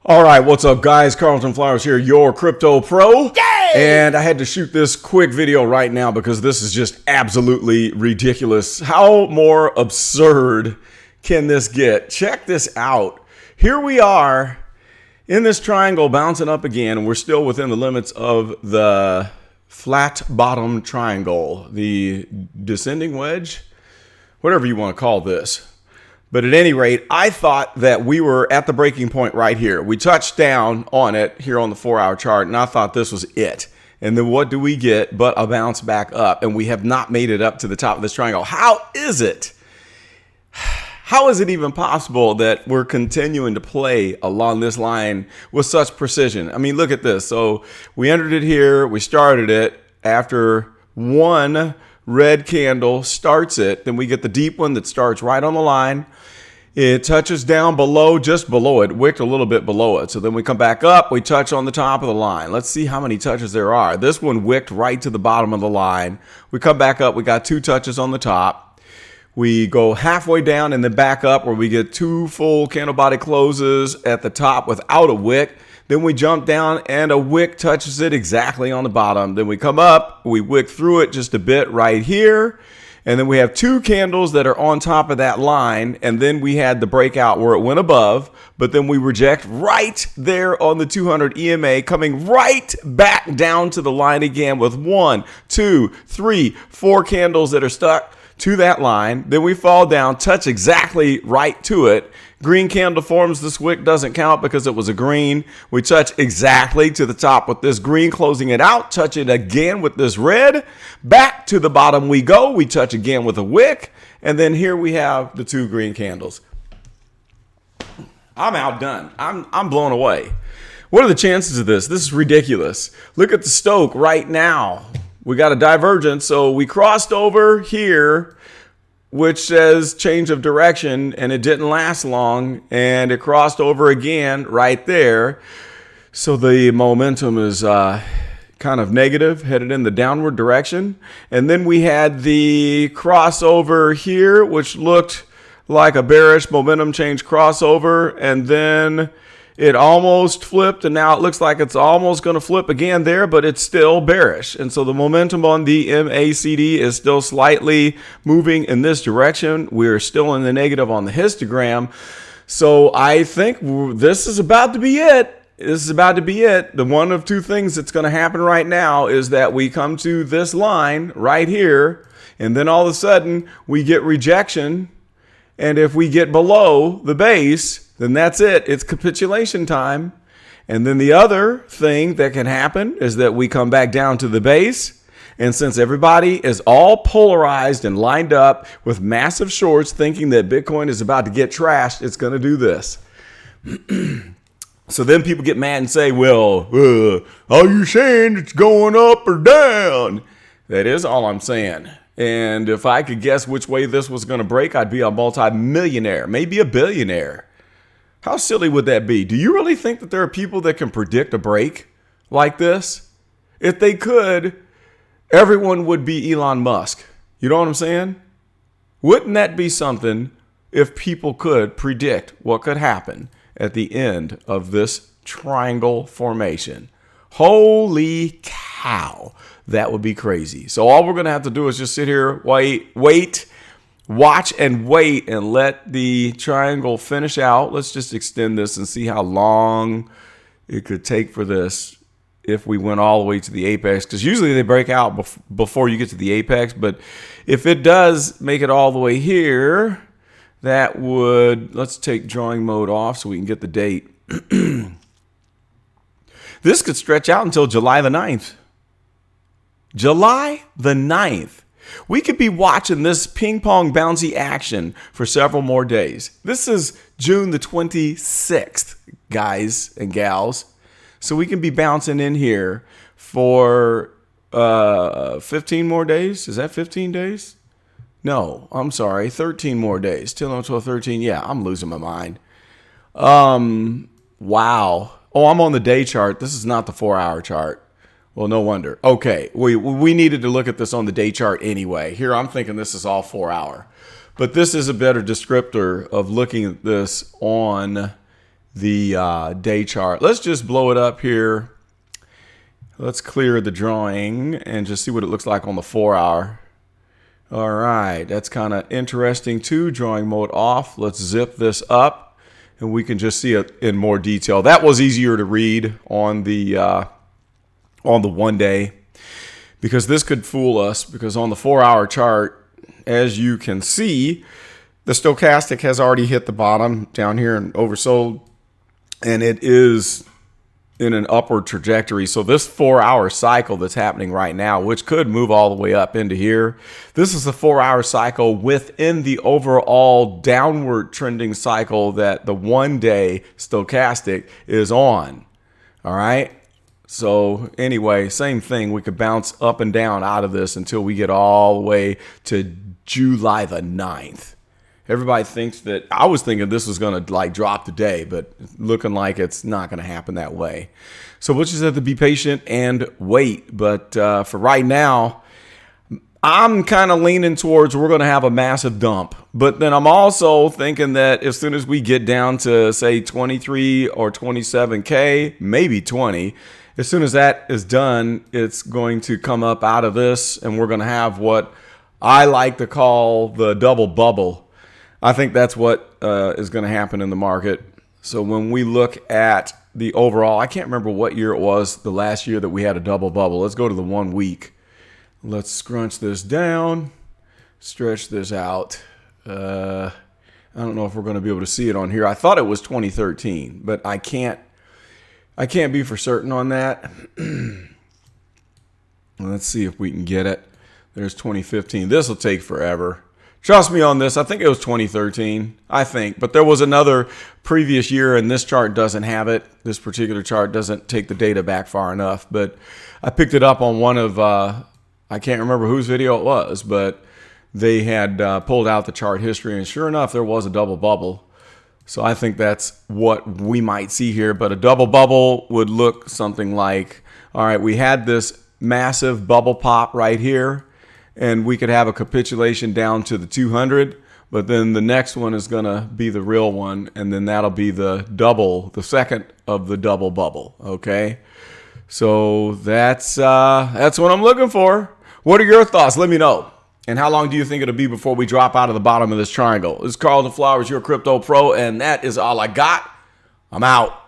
All right, what's up, guys? Carlton Flowers here, your crypto pro. Yay! And I had to shoot this quick video right now because this is just absolutely ridiculous. How more absurd can this get? Check this out. Here we are in this triangle bouncing up again, and we're still within the limits of the flat bottom triangle, the descending wedge, whatever you want to call this. But at any rate, I thought that we were at the breaking point right here. We touched down on it here on the 4-hour chart, and I thought this was it. And then what do we get but a bounce back up? And we have not made it up to the top of this triangle. How is it? How is it even possible that we're continuing to play along this line with such precision? I mean, look at this. So we entered it here. We started it after one red candle starts it. Then we get the deep one that starts right on the line. It touches down below, just below it, wicked a little bit below it. So then we come back up, we touch on the top of the line. Let's see how many touches there are. This one wicked right to the bottom of the line. We come back up, we got 2 touches on the top. We go halfway down and then back up where we get 2 full candle body closes at the top without a wick. Then we jump down and a wick touches it exactly on the bottom. Then we come up, we wick through it just a bit right here. And then we have 2 candles that are on top of that line. And then we had the breakout where it went above, but then we reject right there on the 200 EMA, coming right back down to the line again with 1, 2, 3, 4 candles that are stuck to that line. Then we fall down, touch exactly right to it. Green candle forms. This wick doesn't count because it was a green. We touch exactly to the top with this green, closing it out. Touch it again with this red. Back to the bottom we go. We touch again with a wick. And then here we have the 2 green candles. I'm outdone. I'm blown away. What are the chances of this? This is ridiculous. Look at the Stoke right now. We got a divergence. So we crossed over here, which says change of direction, and it didn't last long, and it crossed over again right there. So the momentum is kind of negative, headed in the downward direction. And then we had the crossover here, which looked like a bearish momentum change crossover, and then it almost flipped, and now it looks like it's almost going to flip again there, but it's still bearish. And so the momentum on the MACD is still slightly moving in this direction. We're still in the negative on the histogram. So I think this is about to be it. This is about to be it. The one of 2 things that's going to happen right now is that we come to this line right here, and then all of a sudden we get rejection. And if we get below the base, then that's it. It's capitulation time. And then the other thing that can happen is that we come back down to the base. And since everybody is all polarized and lined up with massive shorts thinking that Bitcoin is about to get trashed, it's going to do this. So then people get mad and say, well, are you saying it's going up or down? That is all I'm saying. And if I could guess which way this was going to break, I'd be a multi-millionaire, maybe a billionaire. How silly would that be? Do you really think that there are people that can predict a break like this? If they could, everyone would be Elon Musk. You know what I'm saying? Wouldn't that be something if people could predict what could happen at the end of this triangle formation? Holy cow. That would be crazy. So all we're going to have to do is just sit here, wait, watch and wait, and let the triangle finish out. Let's just extend this and see how long it could take for this if we went all the way to the apex. Because usually they break out before you get to the apex. But if it does make it all the way here, that would, let's take drawing mode off so we can get the date. This could stretch out until July the 9th. July the 9th. We could be watching this ping pong bouncy action for several more days. This is June the 26th, guys and gals. So we can be bouncing in here for 15 more days. Is that 15 days? No, I'm sorry. 13 more days. 10, 12, 13. Yeah, I'm losing my mind. Wow. Oh, I'm on the day chart. This is not the 4-hour chart. Well, no wonder. Okay, we needed to look at this on the day chart anyway. Here, I'm thinking this is all 4-hour. But this is a better descriptor of looking at this on the day chart. Let's just blow it up here. Let's clear the drawing and just see what it looks like on the 4-hour. All right, that's kind of interesting too. Drawing mode off. Let's zip this up and we can just see it in more detail. That was easier to read on the 1 day, because this could fool us, because on the 4-hour chart, as you can see, the stochastic has already hit the bottom down here and oversold, and it is in an upward trajectory. So this 4-hour cycle that's happening right now, which could move all the way up into here, this is a 4-hour cycle within the overall downward trending cycle that the 1 day stochastic is on. All right. So anyway, same thing. We could bounce up and down out of this until we get all the way to July the 9th. Everybody thinks that, I was thinking this was going to like drop today, but looking like it's not going to happen that way. So we'll just have to be patient and wait. But for right now, I'm kind of leaning towards we're going to have a massive dump. But then I'm also thinking that as soon as we get down to, say, 23 or 27K, maybe 20, as soon as that is done, it's going to come up out of this, and we're going to have what I like to call the double bubble. I think that's what is going to happen in the market. So when we look at the overall, I can't remember what year it was, the last year that we had a double bubble. Let's go to the 1 week. Let's scrunch this down, stretch this out. I don't know if we're going to be able to see it on here. I thought it was 2013, but I can't be for certain on that. Let's see if we can get it. There's 2015. This will take forever. Trust me on this. I think it was 2013, I think. But there was another previous year, and this chart doesn't have it. This particular chart doesn't take the data back far enough. But I picked it up on one of, I can't remember whose video it was, but they had pulled out the chart history, and sure enough, there was a double bubble. So I think that's what we might see here. But a double bubble would look something like, all right, we had this massive bubble pop right here, and we could have a capitulation down to the 200, but then the next one is going to be the real one, and then that'll be the double, the second of the double bubble, okay? So that's what I'm looking for. What are your thoughts? Let me know. And how long do you think it'll be before we drop out of the bottom of this triangle? This is Carlton Flowers, your crypto pro, and that is all I got. I'm out.